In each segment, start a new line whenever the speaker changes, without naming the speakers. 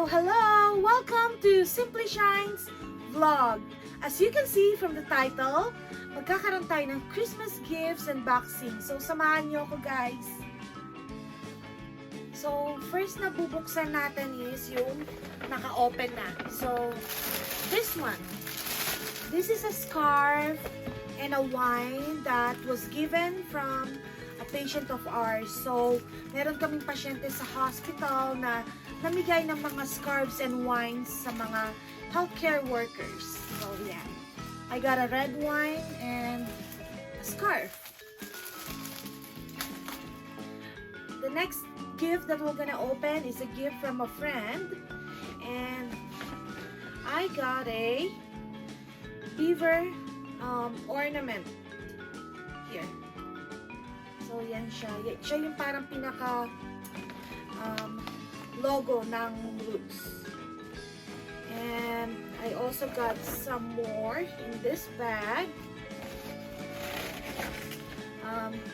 Hello! Welcome to Simply Shine's vlog. As you can see from the title, magkakaroon tayo ng Christmas gifts and boxing. So, samahan niyo ako, guys. So, first na bubuksan natin is yung naka-open na. So, this one. This is a scarf and a wine that was given from a patient of ours. So, meron kaming pasyente sa hospital na namigay ng mga scarves and wines sa mga healthcare workers. So, yeah. I got a red wine and a scarf. The next gift that we're gonna open is a gift from a friend. And I got a beaver ornament here. So, yan siya. Siya yung parang pinaka logo ng Roots. And I also got some more in this bag.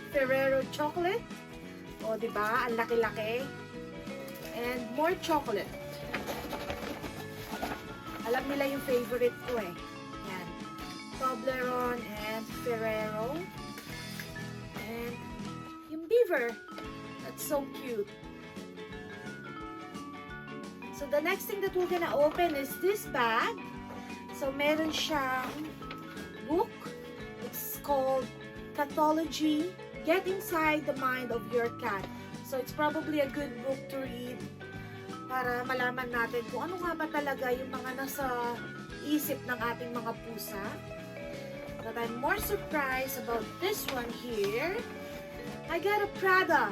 Ferrero chocolate. O, diba? Ang laki-laki. And more chocolate. Alam nila yung favorite ko eh. Yan. Toblerone and Ferrero. And yung beaver. That's so cute. So, the next thing that we're gonna open is this bag. So, meron siyang book. It's called Cathology, Get Inside the Mind of Your Cat. So, it's probably a good book to read para malaman natin kung ano nga ba talaga yung mga nasa isip ng ating mga pusa. But I'm more surprised about this one here. I got a Prada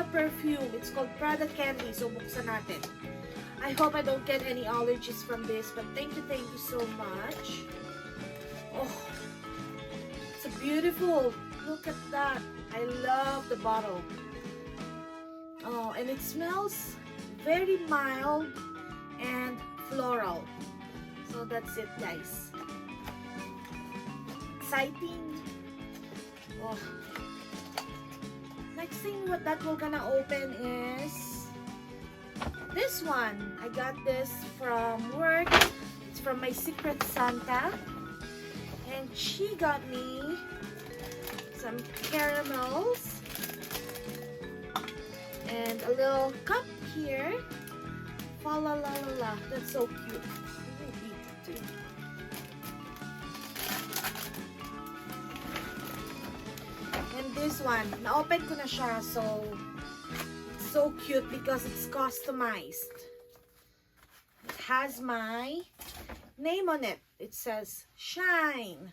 perfume. It's called Prada Candy. So, buksan natin. I hope I don't get any allergies from this, but thank you so much. Oh, it's beautiful. Look at that. I love the bottle. Oh, and it smells very mild and floral. So that's it, guys. Exciting. Oh. Next thing that we're gonna open is this one. I got this from work. It's from my Secret Santa. And she got me some caramels. And a little cup here. Fa la la la la. That's so cute. I'm gonna eat it too. And this one. Na-open ko na siya. So cute because it's customized. It has my name on it. It says Shine.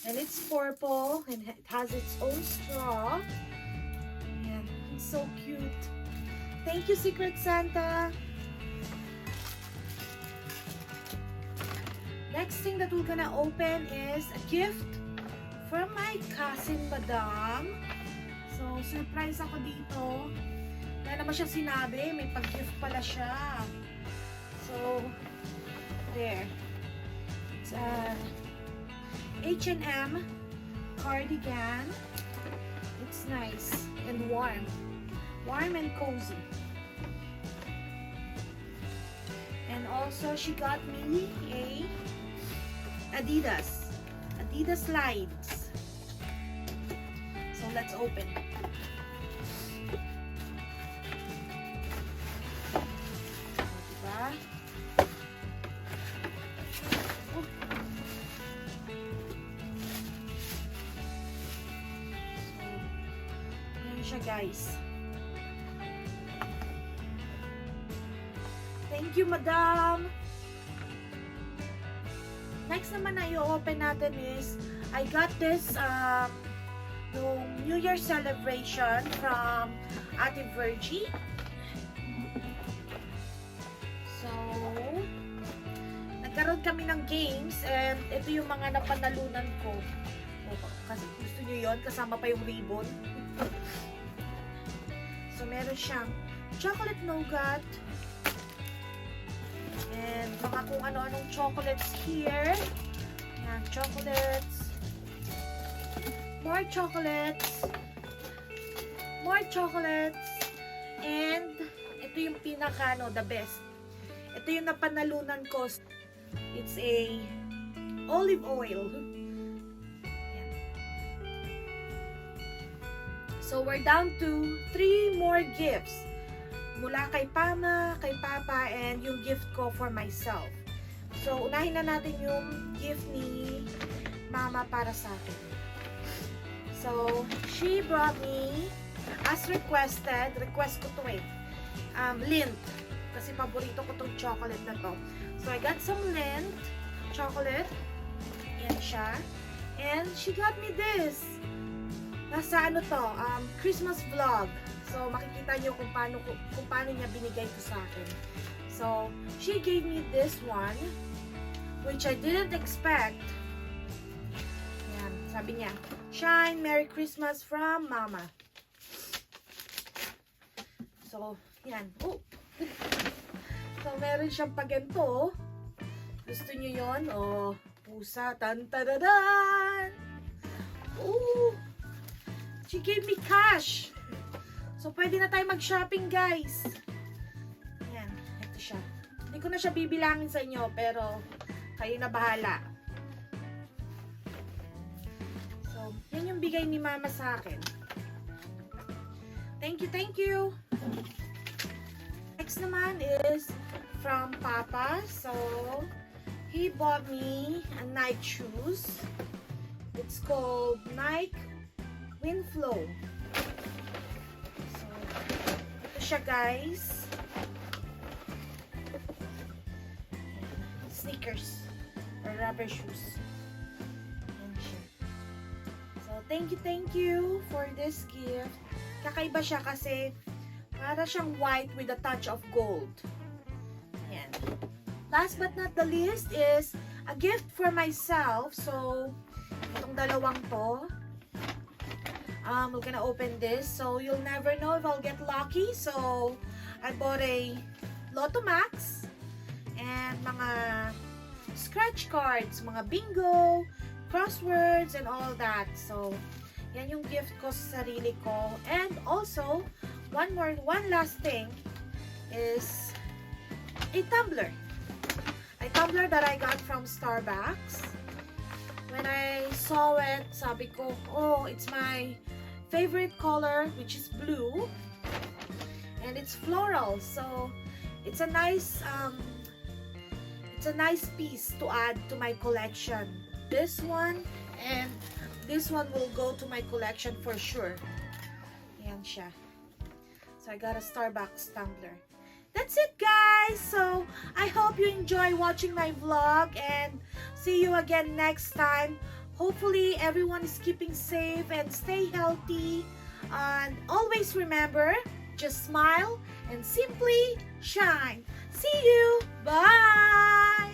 And it's purple and it has its own straw. Yeah, it's so cute. Thank you, Secret Santa. Next thing that we're gonna open is a gift from my cousin, Madam. So, surprise ako dito. Wala naman siya sinabi. May pag-gift pala siya. So, there. It's a H&M cardigan. It's nice and warm. Warm and cozy. And also, she got me a Adidas slides. So, let's open. Siya, guys. Thank you, Madam. Next naman na i-open natin is I got this yung New Year celebration from Ate Virgie. So, nagkaroon kami ng games and ito yung mga napanalunan ko. Kasi gusto nyo yun, kasama pa yung ribbon. So, meron siyang chocolate nougat and mga kung ano-anong chocolates here. Yan, chocolates. More chocolates. More chocolates. And ito yung pinaka, the best. Ito yung napanalunan ko. It's a olive oil. Yan. So, we're down to 3 more gifts. Mula kay Mama, kay Papa, and yung gift ko for myself. So, unahin na natin yung gift ni Mama para sa akin. So, she brought me, as requested, request ko to Lindt. Kasi paborito ko tong chocolate na to. So, I got some Lindt chocolate. Yan siya. And she got me this. Nasa ano to, Christmas vlog. So, makikita nyo kung paano niya binigay to sa akin. So, she gave me this one, which I didn't expect. Yan, sabi niya, Shine, Merry Christmas from Mama. So, yan. Oh. So, meron siyang paganto. Gusto niyo yon? Oh, pusa. Tan-tadadan! Oh! She gave me cash. So, pwede na tayo mag-shopping, guys. Yan. Ito siya. Hindi ko na siya bibilangin sa inyo, pero kayo na bahala. So, yan yung bigay ni Mama sa akin. Thank you, thank you. Next naman is from Papa. So, he bought me a Nike shoes. It's called Nike Windflow. So, ito siya, guys. Sneakers or rubber shoes. Yan siya. So, thank you for this gift. Kakaiba siya kasi para siyang white with a touch of gold. Ayan. Last but not the least is a gift for myself. So, itong dalawang to. We're gonna open this. So, you'll never know if I'll get lucky. So, I bought a Lotto Max and mga scratch cards, mga bingo, crosswords, and all that. So, yan yung gift ko sa sarili ko. And also, one last thing is a tumbler. A tumbler that I got from Starbucks. When I saw it, sabi ko, oh, it's my favorite color, which is blue. And it's floral. So, it's a nice piece to add to my collection. This one and this one will go to my collection for sure. Ayan siya. So, I got a Starbucks tumbler. That's it, guys! So, I hope you enjoy watching my vlog and see you again next time. Hopefully, everyone is keeping safe and stay healthy. And always remember, just smile and simply shine. See you! Bye!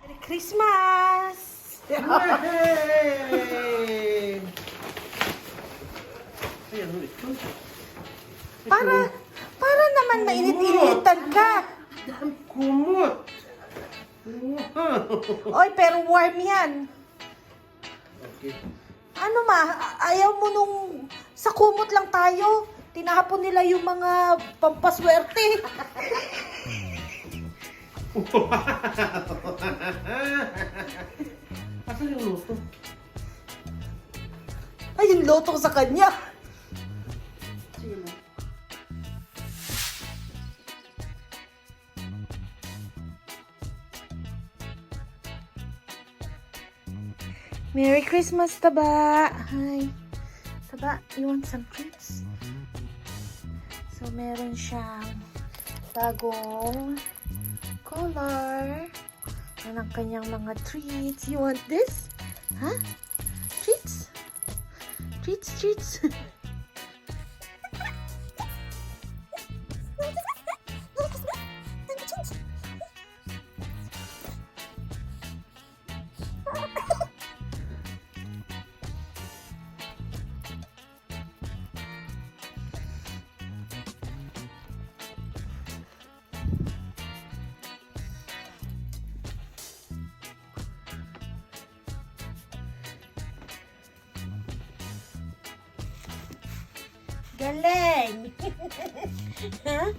Merry Christmas!
Yay! Ayan, ulit.
Para naman mainit-initan ka.
Dami kumot.
Oy, pero warm yan.
Okay.
Ano ayaw mo nung sa kumot lang tayo. Tinahapon nila yung mga pampaswerte.
Asan yung luto?
Ay, yung loto sa kanya.
Sige mo.
Merry Christmas, Taba. Hi. Taba, you want some treats? So, meron siyang bagong color. Yan ang kanyang mga treats. You want this? Huh? Treats? Treats. Galing! Ha?